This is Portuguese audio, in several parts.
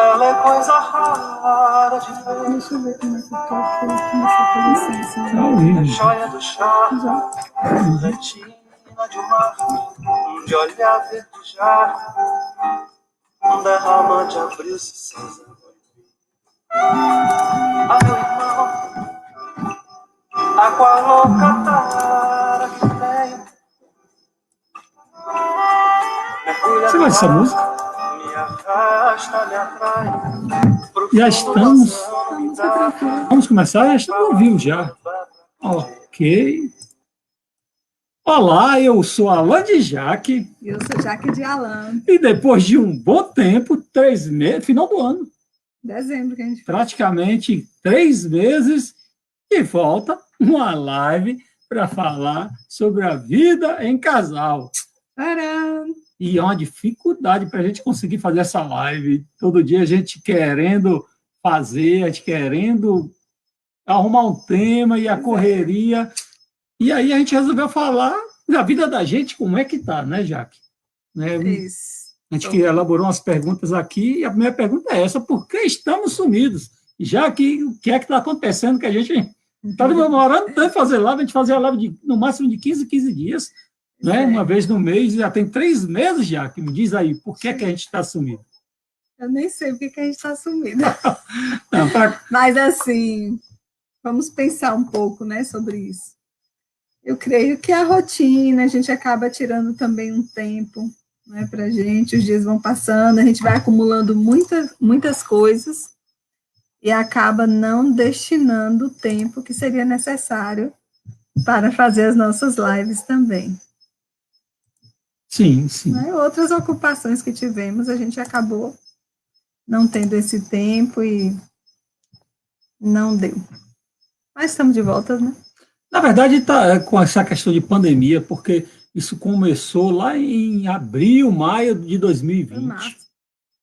Ela é coisa rara de ver. Deixa eu ver como é que eu tô aqui nessa posição. Tá horrível. Joia do charme, retina de mar, de olhar verdejar, derrama de abril se cinza. Ah, meu irmão, água louca tara que tem. Mergulha Você gosta dessa música? me arrasta, me atrai. Já estamos. Vamos começar? Já estamos ao vivo já. Ok. Olá, eu sou Alain de Jaque. Eu sou Jaque de Alain. E depois de um bom tempo, 3 meses, final do ano, Dezembro que a gente praticamente 3 meses, e volta uma live para falar sobre a vida em casal. Tcharam! E é uma dificuldade para a gente conseguir fazer essa live. Todo dia a gente querendo fazer, a gente querendo arrumar um tema e a correria. E aí a gente resolveu falar da vida da gente, como é que tá, né, Jaque? Né? Isso. A gente elaborou umas perguntas aqui, e a primeira pergunta é essa: por que estamos sumidos? Já que o que é que está acontecendo que a gente está demorando tanto em fazer live, a gente fazia live no máximo de 15 dias, né? Uma vez no mês, já tem 3 meses já, que me diz aí, por que é que a gente está sumido? Eu nem sei porque que a gente está sumido. Não, Mas, assim, vamos pensar um pouco, né, sobre isso. Eu creio que a rotina, a gente acaba tirando também um tempo, né, para a gente, os dias vão passando, a gente vai acumulando muitas coisas e acaba não destinando o tempo que seria necessário para fazer as nossas lives também. Sim, sim. Né? Outras ocupações que tivemos, a gente acabou não tendo esse tempo e não deu. Mas estamos de volta, né? Na verdade, está com essa questão de pandemia, porque isso começou lá em abril, maio de 2020.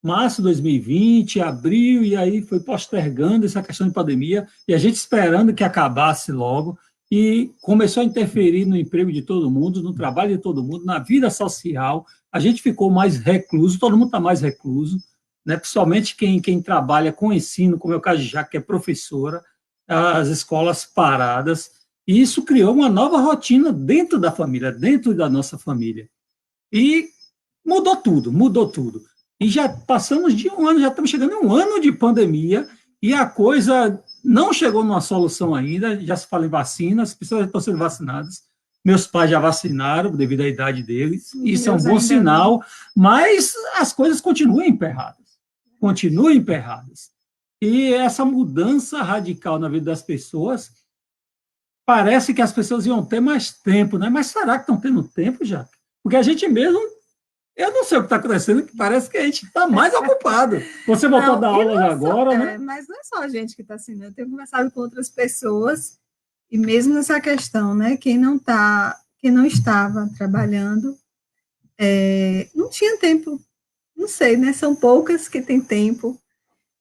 Março de 2020, abril, e aí foi postergando essa questão de pandemia, e a gente esperando que acabasse logo, e começou a interferir no emprego de todo mundo, no trabalho de todo mundo, na vida social. A gente ficou mais recluso, todo mundo está mais recluso, né? Principalmente quem trabalha com ensino, como é o caso de Jaque, que é professora, as escolas paradas, e isso criou uma nova rotina dentro da família, dentro da nossa família. E mudou tudo, mudou tudo. E já passamos de um ano, já estamos chegando a um ano de pandemia, e a coisa não chegou numa solução ainda. Já se fala em vacinas, as pessoas já estão sendo vacinadas. Meus pais já vacinaram, devido à idade deles, isso é um bom sinal, mas as coisas continuam emperradas. Continuam emperradas. E essa mudança radical na vida das pessoas, parece que as pessoas iam ter mais tempo, né? Mas será que estão tendo tempo, já? Porque a gente mesmo, eu não sei o que está acontecendo, que parece que a gente está mais ocupado. Você voltou a dar aula agora, né? Mas não é só a gente que está assim, né? Eu tenho conversado com outras pessoas, e mesmo nessa questão, né? Quem não estava trabalhando, não tinha tempo. Não sei, né? São poucas que têm tempo.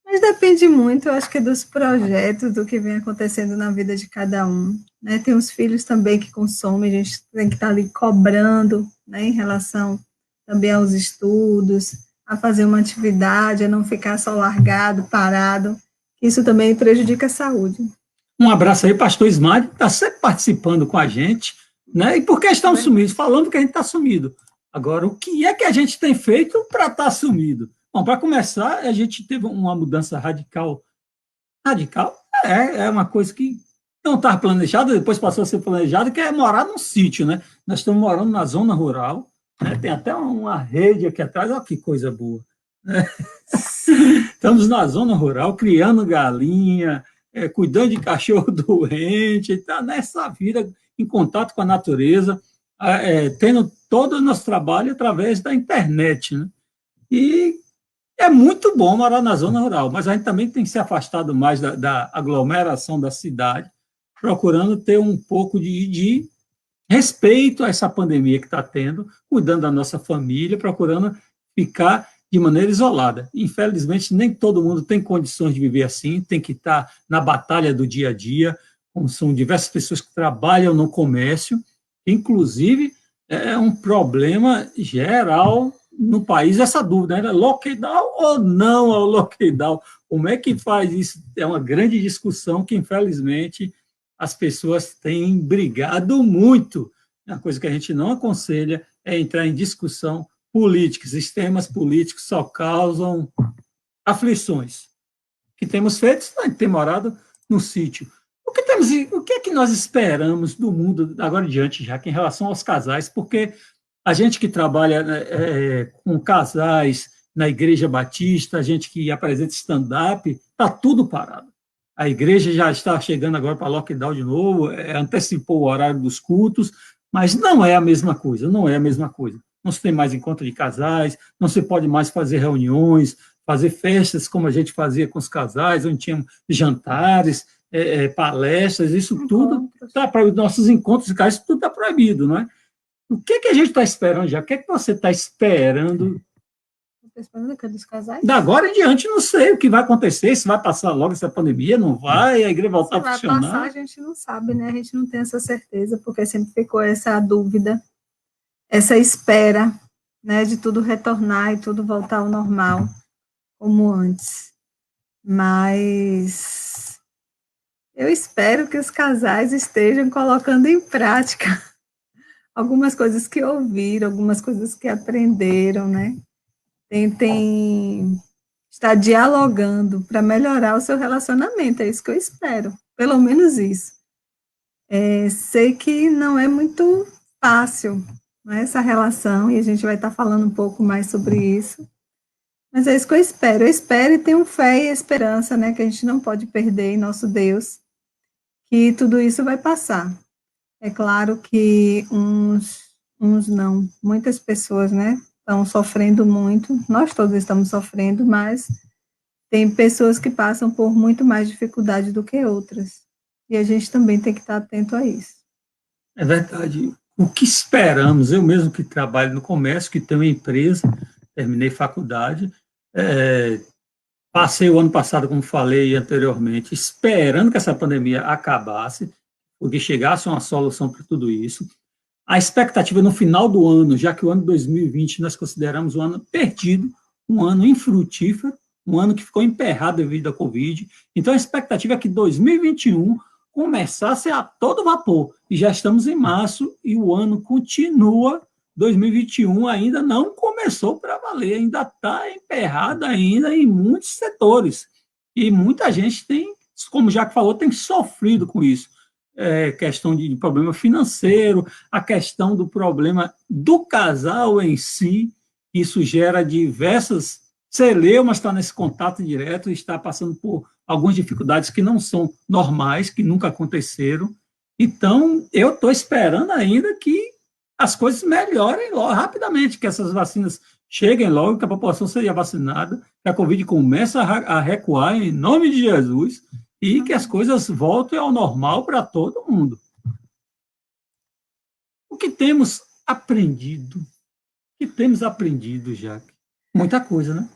Mas depende muito, eu acho que dos projetos, do que vem acontecendo na vida de cada um, né? Tem os filhos também que consomem, a gente tem que estar ali cobrando, né, em relação também aos estudos, a fazer uma atividade, a não ficar só largado, parado. Isso também prejudica a saúde. Um abraço aí, pastor Ismael, que está sempre participando com a gente, né? E por que estamos sumidos? Falando que a gente está sumido. Agora, o que é que a gente tem feito para estar sumido? Bom, para começar, a gente teve uma mudança radical. Radical é uma coisa que não estava planejada, depois passou a ser planejada, que é morar num sítio, né? Nós estamos morando na zona rural, né? Tem até uma rede aqui atrás, olha que coisa boa. Né? Estamos na zona rural, criando galinha, cuidando de cachorro doente, tá nessa vida, em contato com a natureza, tendo todo o nosso trabalho através da internet, né? E é muito bom morar na zona rural, mas a gente também tem que se afastado mais da aglomeração da cidade, procurando ter um pouco de respeito a essa pandemia que está tendo, cuidando da nossa família, procurando ficar de maneira isolada. Infelizmente, nem todo mundo tem condições de viver assim, tem que estar na batalha do dia a dia, como são diversas pessoas que trabalham no comércio, inclusive é um problema geral no país essa dúvida, né? Lockdown ou não ao lockdown? Como é que faz isso? É uma grande discussão que, infelizmente, as pessoas têm brigado muito. Uma coisa que a gente não aconselha é entrar em discussão política. Sistemas políticos só causam aflições. O que temos feito é ter morado no sítio. O que é que nós esperamos do mundo agora em diante, já que em relação aos casais? Porque a gente que trabalha com casais na Igreja Batista, a gente que apresenta stand-up, está tudo parado. A igreja já está chegando agora para lockdown de novo, antecipou o horário dos cultos, mas não é a mesma coisa, não é a mesma coisa. Não se tem mais encontro de casais, não se pode mais fazer reuniões, fazer festas como a gente fazia com os casais, onde tinha jantares, palestras, isso tudo está proibido. Nossos encontros de casais, isso tudo está proibido, não é? O que a gente está esperando já? O que é que você está esperando? Estou esperando que dos casais? Da agora em diante, não sei o que vai acontecer, se vai passar logo essa pandemia, não vai, a igreja voltar a funcionar. Se vai passar, a gente não sabe, né? A gente não tem essa certeza, porque sempre ficou essa dúvida, essa espera, né, de tudo retornar e tudo voltar ao normal, como antes. Mas eu espero que os casais estejam colocando em prática algumas coisas que ouviram, algumas coisas que aprenderam, né? Tentem estar dialogando para melhorar o seu relacionamento, é isso que eu espero, pelo menos isso. Sei que não é muito fácil, né, essa relação, e a gente vai estar falando um pouco mais sobre isso, mas é isso que eu espero e tenho fé e esperança, né, que a gente não pode perder em nosso Deus, que tudo isso vai passar. É claro que uns não, muitas pessoas, né, estão sofrendo muito, nós todos estamos sofrendo, mas tem pessoas que passam por muito mais dificuldade do que outras, e a gente também tem que estar atento a isso. É verdade. O que esperamos, eu mesmo que trabalho no comércio, que tenho uma empresa, terminei faculdade, passei o ano passado, como falei anteriormente, esperando que essa pandemia acabasse, porque chegasse uma solução para tudo isso. A expectativa no final do ano, já que o ano de 2020 nós consideramos um ano perdido, um ano infrutífero, um ano que ficou emperrado devido à Covid. Então, a expectativa é que 2021 começasse a todo vapor. E já estamos em março e o ano continua. 2021 ainda não começou para valer, ainda está emperrado ainda em muitos setores. E muita gente tem, como o Jaque falou, tem sofrido com isso. Questão de problema financeiro, a questão do problema do casal em si, isso gera diversas celeumas, está nesse contato direto e está passando por algumas dificuldades que não são normais, que nunca aconteceram. Então, eu estou esperando ainda que as coisas melhorem logo, rapidamente, que essas vacinas cheguem logo, que a população seja vacinada, que a Covid comece a recuar em nome de Jesus, e que as coisas voltem ao normal para todo mundo. O que temos aprendido? Jaque? Muita coisa, né?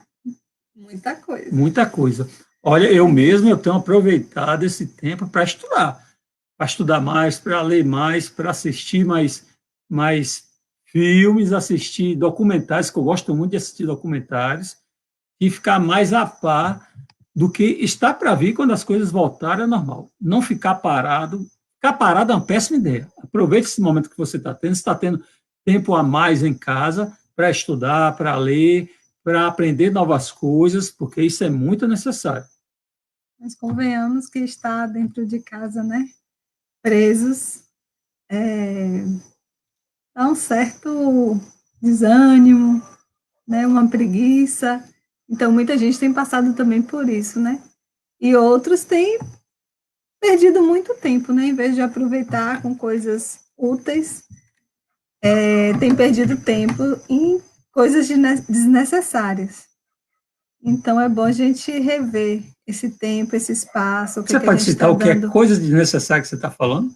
Muita coisa. Muita coisa. Olha, eu tenho aproveitado esse tempo para estudar mais, para ler mais, para assistir mais filmes, assistir documentários, que eu gosto muito de assistir documentários, e ficar mais a par do que está para vir quando as coisas voltarem ao normal. Não ficar parado. Ficar parado é uma péssima ideia. Aproveite esse momento que você está tendo tempo a mais em casa para estudar, para ler, para aprender novas coisas, porque isso é muito necessário. Mas convenhamos que estar dentro de casa, né, presos, dá um certo desânimo, né, uma preguiça. Então, muita gente tem passado também por isso, né? E outros têm perdido muito tempo, né? Em vez de aproveitar com coisas úteis, tem perdido tempo em coisas desnecessárias. Então, é bom a gente rever esse tempo, esse espaço. Você pode citar o que é coisa desnecessária que você está falando?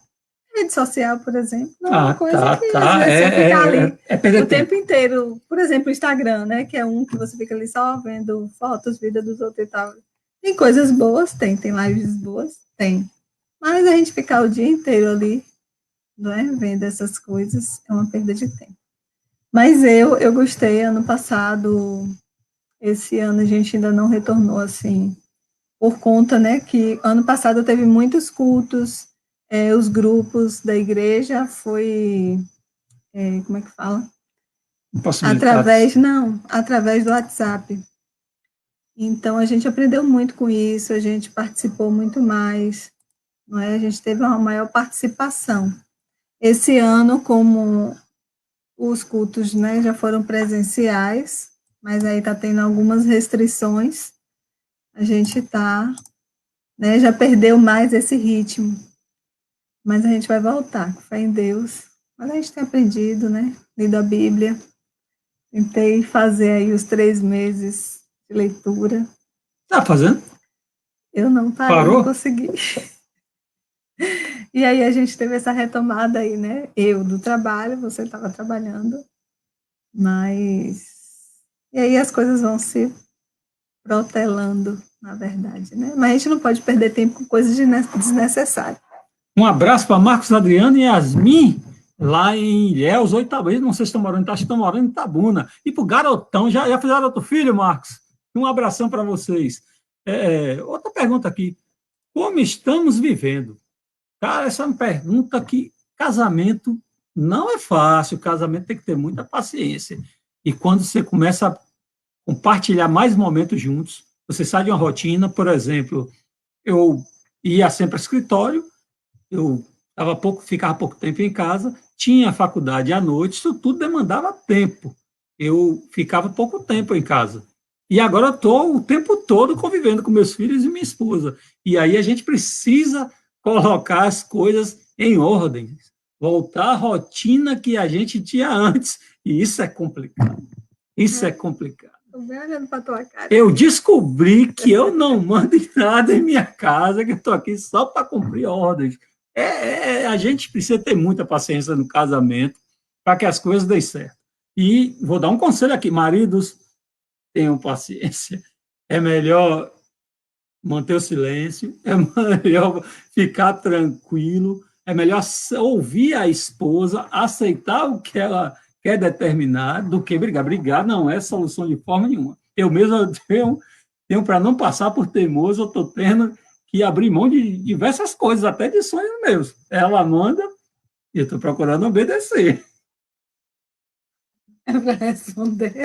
Rede social, por exemplo, não é uma coisa que às vezes você fica ali o tempo inteiro. Por exemplo, o Instagram, né, que é um que você fica ali só vendo fotos, vida dos outros e tal. Tem coisas boas, tem lives boas, tem. Mas a gente ficar o dia inteiro ali, não é, vendo essas coisas, é uma perda de tempo. Mas eu gostei. Ano passado, esse ano a gente ainda não retornou assim, por conta, né, que ano passado teve muitos cultos, os grupos da igreja foi, como é que fala? Impossibilitados. Através do WhatsApp. Então, a gente aprendeu muito com isso, a gente participou muito mais, não é? A gente teve uma maior participação. Esse ano, como os cultos, né, já foram presenciais, mas aí está tendo algumas restrições, a gente está, né, já perdeu mais esse ritmo, mas a gente vai voltar, com fé em Deus. Mas a gente tem aprendido, né, lido a Bíblia, tentei fazer aí os 3 meses de leitura. Tá fazendo? Eu não parei, não Parou? consegui. E aí a gente teve essa retomada aí, né? Eu do trabalho, você estava trabalhando, mas... E aí as coisas vão se protelando, na verdade, né? Mas a gente não pode perder tempo com coisas desnecessárias. Um abraço para Marcos Adriano e Yasmin, lá em Ilhéus, Oitabuna. Não sei se estão morando, acho que estão morando em Itabuna. E para o Garotão, já fizeram outro filho, Marcos? Um abração para vocês. Outra pergunta aqui. Como estamos vivendo? Cara, essa é uma pergunta que casamento não é fácil, casamento tem que ter muita paciência. E quando você começa a compartilhar mais momentos juntos, você sai de uma rotina, por exemplo, eu ia sempre ao escritório, eu ficava pouco tempo em casa, tinha faculdade à noite, isso tudo demandava tempo. Eu ficava pouco tempo em casa. E agora eu estou o tempo todo convivendo com meus filhos e minha esposa. E aí a gente precisa colocar as coisas em ordem, voltar à rotina que a gente tinha antes. E isso é complicado. Isso é complicado. Estou bem olhando para a tua cara. Eu descobri que eu não mando nada em minha casa, que eu estou aqui só para cumprir ordens. A gente precisa ter muita paciência no casamento para que as coisas deem certo. E vou dar um conselho aqui, maridos, tenham paciência. É melhor manter o silêncio, é melhor ficar tranquilo, é melhor ouvir a esposa, aceitar o que ela quer determinar, do que brigar. Brigar não é solução de forma nenhuma. Eu mesmo tenho para não passar por teimoso, eu estou tendo que abrir mão de diversas coisas, até de sonhos meus. Ela manda e eu estou procurando obedecer. Para responder.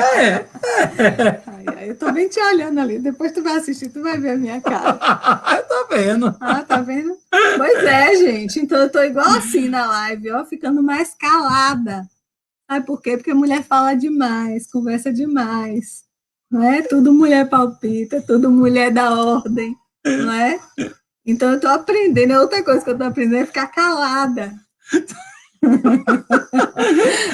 Eu estou bem te olhando ali. Depois tu vai assistir, tu vai ver a minha cara. Tá vendo? Tá vendo? Pois é, gente. Então eu estou igual assim na live, ó, ficando mais calada. Sabe por quê? Porque a mulher fala demais, conversa demais. Não é? Tudo mulher palpita, tudo mulher dá ordem, não é? Então eu estou aprendendo. Outra coisa que eu estou aprendendo é ficar calada.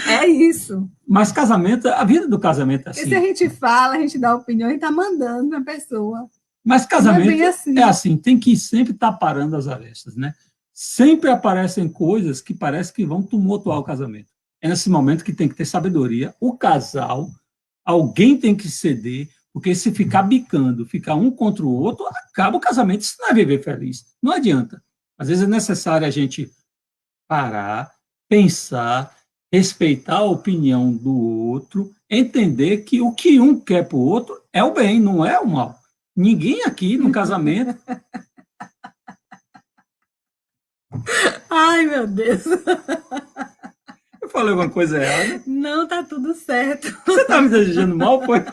É isso. Mas casamento, a vida do casamento é assim. Porque se a gente fala, a gente dá opinião e está mandando na pessoa. Mas casamento é assim, tem que sempre estar parando as arestas, né? Sempre aparecem coisas que parece que vão tumultuar o casamento. É nesse momento que tem que ter sabedoria. O casal, alguém tem que ceder, porque se ficar bicando, ficar um contra o outro, acaba o casamento, isso não é viver feliz. Não adianta. Às vezes é necessário a gente parar, pensar, respeitar a opinião do outro, entender que o que um quer para o outro é o bem, não é o mal. Ninguém aqui no casamento. Ai, meu Deus. Eu falei alguma coisa errada? Não, tá tudo certo. Você está me desejando mal, foi?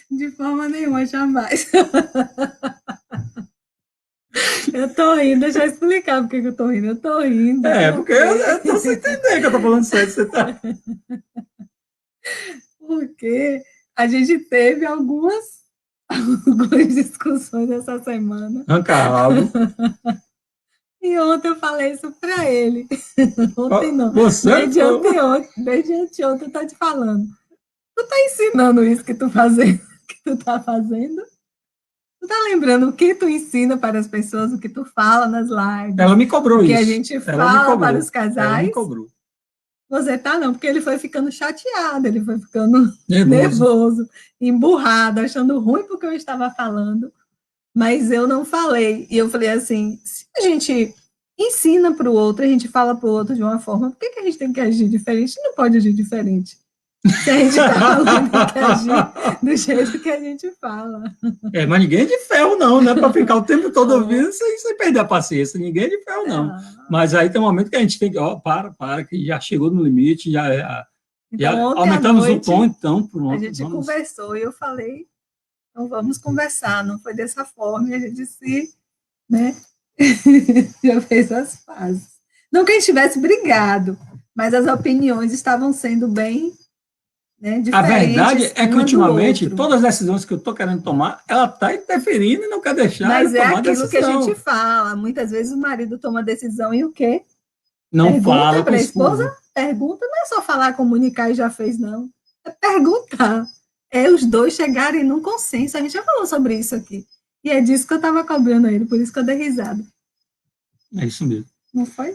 De forma nenhuma, jamais. Eu tô rindo, deixa eu explicar por que eu tô rindo. Eu tô rindo. Porque eu tô sem entender que eu tô falando sério. Você tá... Porque a gente teve algumas discussões essa semana. Arranca rabo. E ontem eu falei isso para ele. Ontem não. Você Desde anteontem eu tô te falando. Tu tá ensinando isso que tu tá fazendo? Tu tá lembrando o que tu ensina para as pessoas, o que tu fala nas lives? Ela me cobrou isso. O que a gente fala para os casais? Ela me cobrou. Você tá não, porque ele foi ficando chateado, ele foi ficando nervoso, emburrado, achando ruim porque eu estava falando, mas eu não falei. E eu falei assim, se a gente ensina para o outro, a gente fala para o outro de uma forma, por que a gente tem que agir diferente? Não pode agir diferente. Se a gente está falando que agir do jeito que a gente fala. Mas ninguém é de ferro, não, né? Para ficar o tempo todo ouvindo sem perder a paciência. Ninguém é de ferro, não. Mas aí tem um momento que a gente tem que, para, que já chegou no limite, já aumentamos o tom, então, pronto. A gente conversou e eu falei, então vamos conversar, não foi dessa forma, e a gente se, né, já fez as pazes. Não que a gente tivesse brigado, mas as opiniões estavam sendo bem, né, diferentes. A verdade é que, ultimamente, todas as decisões que eu estou querendo tomar, ela está interferindo e não quer deixar. Mas é aquilo que a gente fala. Muitas vezes o marido toma decisão e o quê? Não fala para a esposa. Pergunta não é só falar, comunicar e já fez, não. É perguntar. É os dois chegarem num consenso. A gente já falou sobre isso aqui. E é disso que eu estava cobrando ele, por isso que eu dei risada. É isso mesmo. Não foi?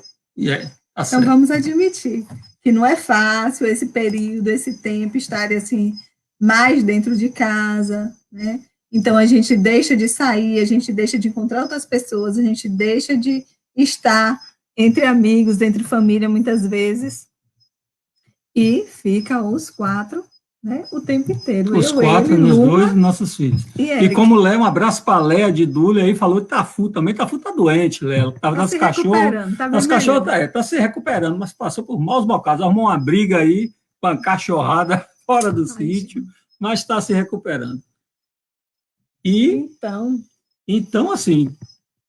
Tá então vamos admitir que não é fácil esse período, esse tempo, estar assim, mais dentro de casa, né? Então a gente deixa de sair, a gente deixa de encontrar outras pessoas, a gente deixa de estar entre amigos, entre família, muitas vezes, e fica os 4, né, o tempo inteiro. Os 4, nós dois e nossos filhos. E como Léo, um abraço para a Léa de Dúlia, aí falou de Tafu também. Tafu tá doente, Léo. Estava nas cachorros. Nosso cachorro tá se recuperando, mas passou por maus bocados. Arrumou uma briga aí com a cachorrada fora do sítio, mas está se recuperando. E então, assim,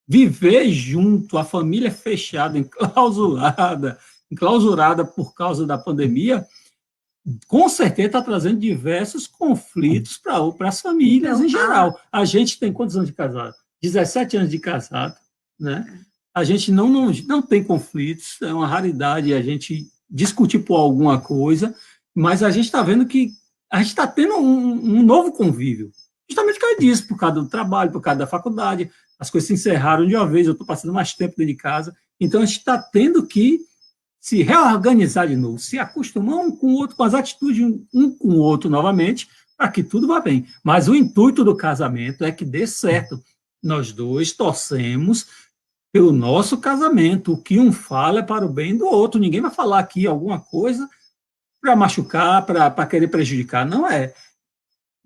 viver junto, a família fechada, enclausurada por causa da pandemia, com certeza está trazendo diversos conflitos para as famílias em geral. A gente tem quantos anos de casado? 17 anos de casado, né? A gente não tem conflitos, é uma raridade a gente discutir por alguma coisa, mas a gente está vendo que a gente está tendo um novo convívio, justamente por causa disso, por causa do trabalho, por causa da faculdade, as coisas se encerraram de uma vez, eu estou passando mais tempo dentro de casa, então a gente está tendo que se reorganizar de novo, se acostumar um com o outro, com as atitudes um com o outro novamente, para que tudo vá bem. Mas o intuito do casamento é que dê certo. Nós dois torcemos pelo nosso casamento. O que um fala é para o bem do outro. Ninguém vai falar aqui alguma coisa para machucar, para querer prejudicar. Não é.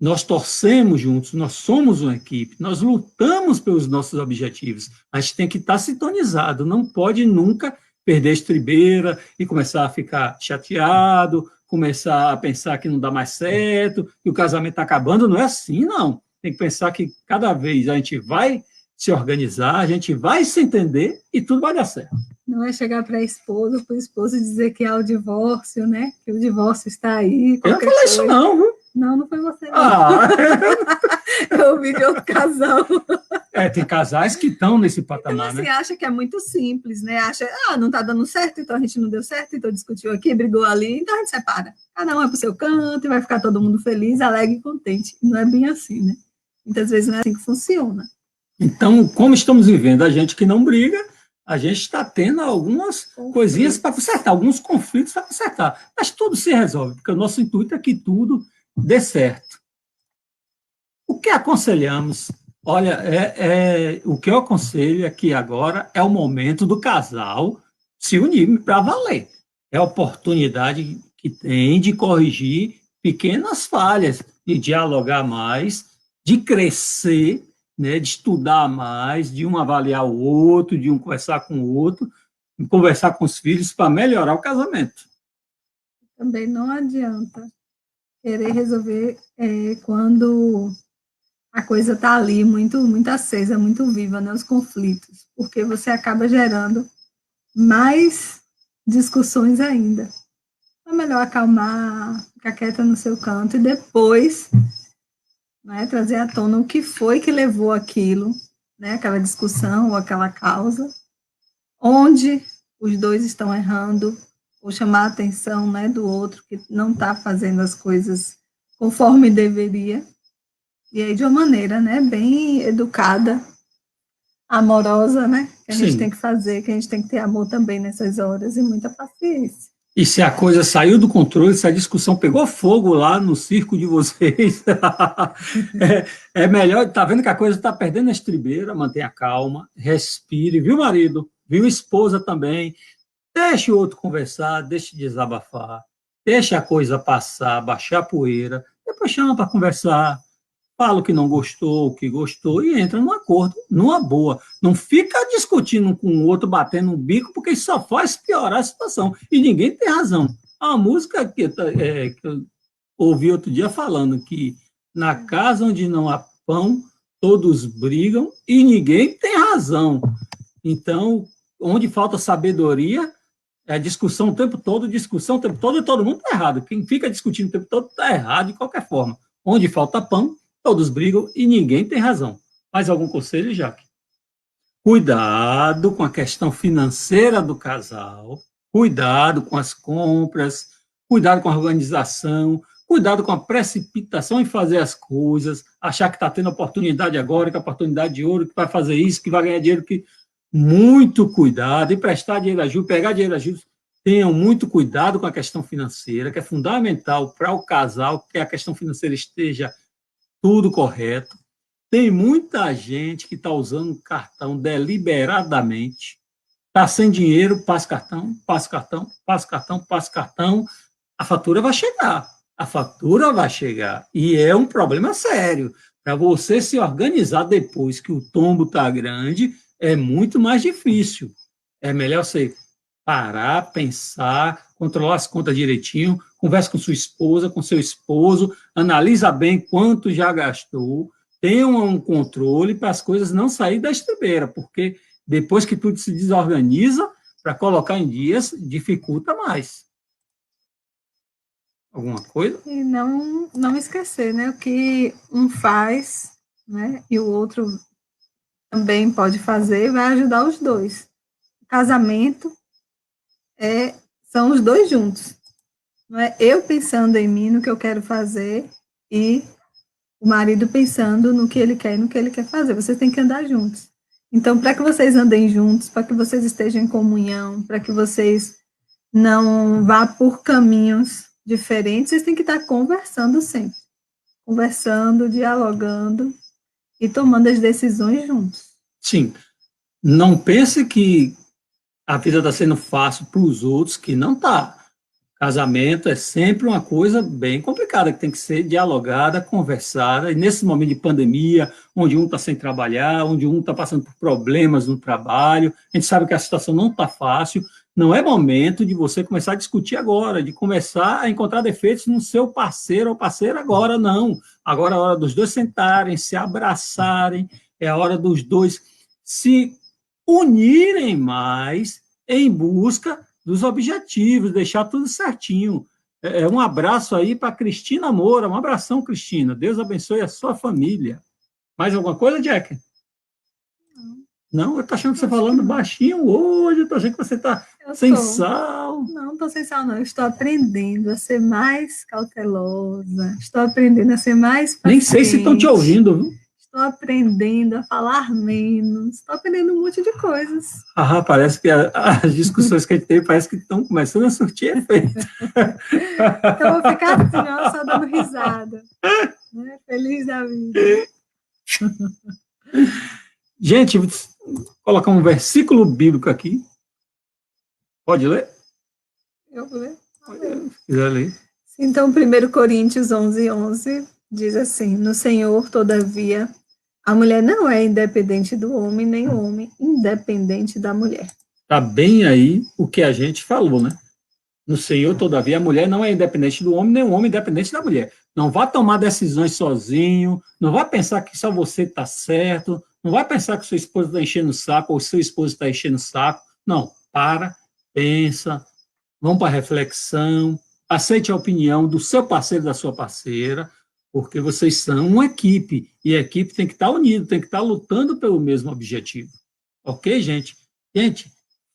Nós torcemos juntos, nós somos uma equipe, nós lutamos pelos nossos objetivos. A gente tem que estar sintonizado, não pode nunca perder a estribeira e começar a ficar chateado, começar a pensar que não dá mais certo, que o casamento está acabando. Não é assim, não. Tem que pensar que cada vez a gente vai se organizar, a gente vai se entender e tudo vai dar certo. Não é chegar para o esposo dizer que há o divórcio, né? Que o divórcio está aí. Eu não falei isso, não, viu? Não foi você, não. Eu ouvi de outro casal. Tem casais que estão nesse patamar, então, assim, né? Acha que é muito simples, né? Acha, não está dando certo, então a gente não deu certo, então discutiu aqui, brigou ali, então a gente separa. Cada um vai para o seu canto e vai ficar todo mundo feliz, alegre e contente. Não é bem assim, né? Muitas vezes não é assim que funciona. Então, como estamos vivendo a gente que não briga, a gente está tendo algumas coisinhas para consertar, alguns conflitos para consertar. Mas tudo se resolve, porque o nosso intuito é que tudo dê certo. O que aconselhamos? Olha, o que eu aconselho é que agora é o momento do casal se unir para valer. É a oportunidade que tem de corrigir pequenas falhas, de dialogar mais, de crescer, né, de estudar mais, de um avaliar o outro, de um conversar com o outro, conversar com os filhos para melhorar o casamento. Também não adianta querer resolver quando a coisa está ali muito acesa, muito viva, né, os conflitos, porque você acaba gerando mais discussões ainda. É melhor acalmar, ficar quieta no seu canto e depois, né, trazer à tona o que foi que levou aquilo, né, aquela discussão ou aquela causa, onde os dois estão errando, ou chamar a atenção, né, do outro que não está fazendo as coisas conforme deveria, e aí de uma maneira, né, bem educada, amorosa, né, que a gente tem que fazer, que a gente tem que ter amor também nessas horas e muita paciência. E se a coisa saiu do controle, se a discussão pegou fogo lá no circo de vocês, é melhor, tá vendo que a coisa está perdendo a estribeira, mantenha calma, respire, viu, marido? viu esposa também. Deixe o outro conversar, deixe desabafar, deixe a coisa passar, baixar a poeira, depois chama para conversar, fala o que não gostou, o que gostou e entra num acordo, numa boa. Não fica discutindo com o outro, batendo o bico, porque isso só faz piorar a situação. E ninguém tem razão. A música que eu ouvi outro dia falando que na casa onde não há pão, todos brigam e ninguém tem razão. Então, onde falta sabedoria, é discussão o tempo todo e todo mundo está errado. Quem fica discutindo o tempo todo está errado de qualquer forma. Onde falta pão, todos brigam e ninguém tem razão. Mais algum conselho, Jaque? Cuidado com a questão financeira do casal, cuidado com as compras, cuidado com a organização, cuidado com a precipitação em fazer as coisas, achar que está tendo oportunidade agora, que é oportunidade de ouro, que vai fazer isso, que vai ganhar dinheiro, que... Muito cuidado, emprestar dinheiro a juros, pegar dinheiro a juros, tenham muito cuidado com a questão financeira, que é fundamental para o casal, que a questão financeira esteja tudo correto. Tem muita gente que está usando o cartão deliberadamente, está sem dinheiro, passa cartão, passa cartão, passa cartão, passa cartão, a fatura vai chegar, e é um problema sério. Para você se organizar depois que o tombo está grande, é muito mais difícil. É melhor você parar, pensar, controlar as contas direitinho, conversa com sua esposa, com seu esposo, analisa bem quanto já gastou, tenha um controle para as coisas não saírem da estribeira, porque depois que tudo se desorganiza, para colocar em dias, dificulta mais. Alguma coisa? E não esquecer, né? O que um faz, né? E o outro também pode fazer, vai ajudar os dois. O casamento são os dois juntos. Não é eu pensando em mim, no que eu quero fazer, e o marido pensando no que ele quer e no que ele quer fazer. Vocês têm que andar juntos. Então, para que vocês andem juntos, para que vocês estejam em comunhão, para que vocês não vá por caminhos diferentes, vocês têm que estar conversando sempre. Conversando, dialogando e tomando as decisões juntos. Sim. Não pense que a vida está sendo fácil para os outros, que não está. Casamento é sempre uma coisa bem complicada, que tem que ser dialogada, conversada, e nesse momento de pandemia, onde um está sem trabalhar, onde um está passando por problemas no trabalho, a gente sabe que a situação não está fácil, não é momento de você começar a discutir agora, de começar a encontrar defeitos no seu parceiro ou parceira agora, não. Agora é a hora dos dois sentarem, se abraçarem, é a hora dos dois se unirem mais em busca dos objetivos, deixar tudo certinho. Um abraço aí para Cristina Moura, um abração, Cristina. Deus abençoe a sua família. Mais alguma coisa, Jack? Não, eu estou achando que você falando baixinho hoje, eu estou achando que você está sem sal. Não estou sem sal, não. Eu estou aprendendo a ser mais cautelosa, estou aprendendo a ser mais paciente. Nem sei se estão te ouvindo, viu? Estou aprendendo a falar menos, estou aprendendo um monte de coisas. Parece que as discussões que a gente teve parece que estão começando a surtir efeito. Então, eu vou ficar assim, ó, só dando risada. Né? Feliz da vida. Gente, vou colocar um versículo bíblico aqui. Pode ler? Eu vou ler? Se quiser ler. Então, 1 Coríntios 11:11 diz assim: no Senhor, todavia, a mulher não é independente do homem, nem o homem independente da mulher. Está bem aí o que a gente falou, né? No Senhor, todavia, a mulher não é independente do homem, nem o homem independente da mulher. Não vá tomar decisões sozinho, não vá pensar que só você está certo, não vai pensar que sua esposa está enchendo o saco ou seu esposo está enchendo o saco. Não, pensa, vamos para a reflexão, aceite a opinião do seu parceiro, da sua parceira, porque vocês são uma equipe, e a equipe tem que estar unida, tem que estar lutando pelo mesmo objetivo. Ok, gente? Gente,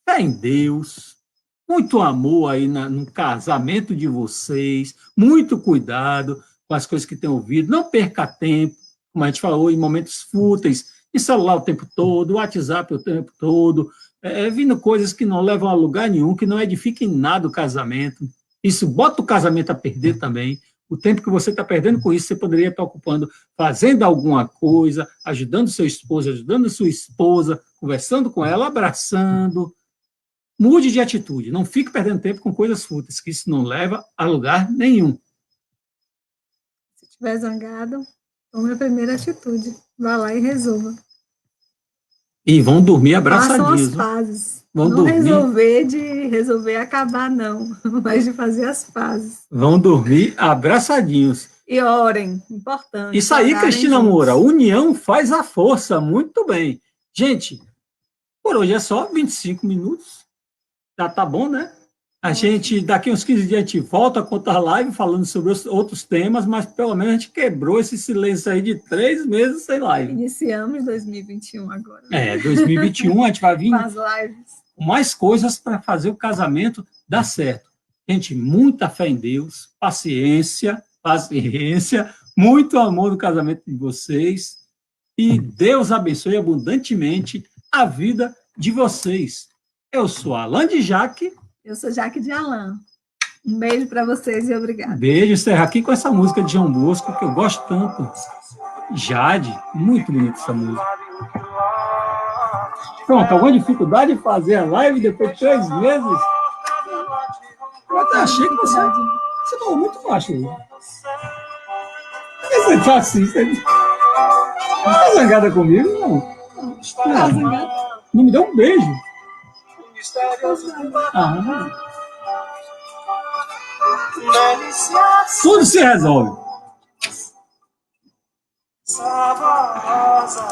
fé em Deus, muito amor aí no casamento de vocês, muito cuidado com as coisas que têm ouvido, não perca tempo, como a gente falou, em momentos fúteis, em celular o tempo todo, WhatsApp o tempo todo, vindo coisas que não levam a lugar nenhum, que não edificam em nada o casamento. Isso bota o casamento a perder também. O tempo que você está perdendo com isso, você poderia estar ocupando, fazendo alguma coisa, ajudando seu esposo, ajudando sua esposa, conversando com ela, abraçando. Mude de atitude, não fique perdendo tempo com coisas fúteis, que isso não leva a lugar nenhum. Se estiver zangado, tome a primeira atitude. Vá lá e resolva. E vão dormir abraçadinhos. Façam as pazes. Vão não dormir. resolver de resolver acabar, não, mas de fazer as pazes. Vão dormir abraçadinhos. E orem, importante. Isso aí, Cristina juntos. Moura, união faz a força, muito bem. Gente, por hoje é só 25 minutos. Já tá bom, né? A gente, daqui uns 15 dias, a gente volta a contar live falando sobre outros temas, mas pelo menos a gente quebrou esse silêncio aí de 3 meses sem live. Iniciamos 2021 agora. 2021 a gente vai vir Com as lives. com mais coisas para fazer o casamento dar certo. Gente, muita fé em Deus, paciência, muito amor no casamento de vocês e Deus abençoe abundantemente a vida de vocês. Eu sou Alan de Jaque. Eu sou Jaque de Alan. Um beijo para vocês e obrigada. Beijo, encerrar aqui com essa música de João Bosco, que eu gosto tanto. Jade, muito bonita essa música. Pronto, alguma dificuldade de fazer a live depois de 3 meses? Eu até achei que você falou muito baixo. Por que você tá assim? Você tá zangada comigo? Não. Tá zangada? Não me deu um beijo. Tudo se resolve. Saborosa